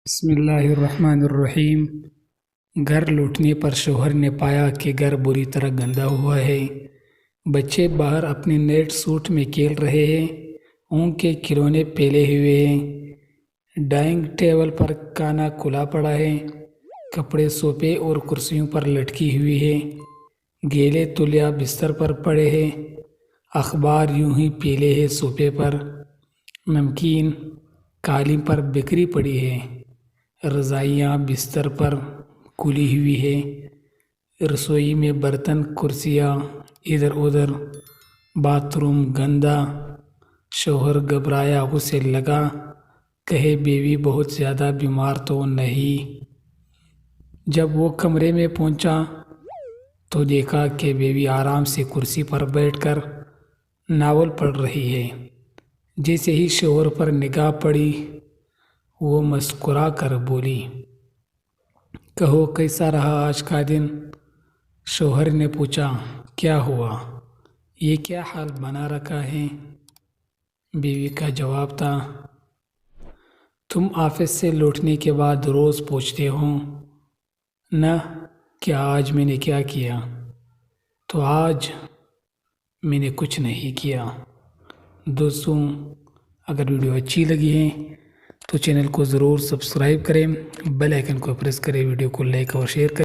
بسم اللہ الرحمن الرحیم۔ گھر لوٹنے پر شوہر نے پایا کہ گھر بری طرح گندا ہوا ہے۔ بچے باہر اپنے نیٹ سوٹ میں کھیل رہے ہیں، ان کے کھلونے پھیلے ہوئے ہیں، ڈائننگ ٹیبل پر کھانا کھلا پڑا ہے، کپڑے صوفے اور کرسیوں پر لٹکی ہوئی ہیں، گیلے تولیہ بستر پر پڑے ہیں، اخبار یوں ہی پھیلے ہیں صوفے پر، نمکین قالین پر بکھری پڑی ہے، رضائیاں بستر پر کھلی ہوئی ہے، رسوئی میں برتن کرسیاں ادھر ادھر، باتھ روم گندا۔ شوہر گھبرایا، اسے لگا کہیں بیوی بہت زیادہ بیمار تو نہیں۔ جب وہ کمرے میں پہنچا تو دیکھا کہ بیوی آرام سے کرسی پر بیٹھ کر ناول پڑھ رہی ہے۔ جیسے ہی شوہر پر نگاہ پڑی، وہ مسکرا کر بولی، کہو کیسا رہا آج کا دن؟ شوہر نے پوچھا، کیا ہوا؟ یہ کیا حال بنا رکھا ہے؟ بیوی کا جواب تھا، تم آفس سے لوٹنے کے بعد روز پوچھتے ہو نا کہ آج میں نے کیا کیا، تو آج میں نے کچھ نہیں کیا۔ دوستوں، اگر ویڈیو اچھی لگی ہے تو چینل کو ضرور سبسکرائب کریں، بیل آئیکن کو پریس کریں، ویڈیو کو لائک اور شیئر کریں۔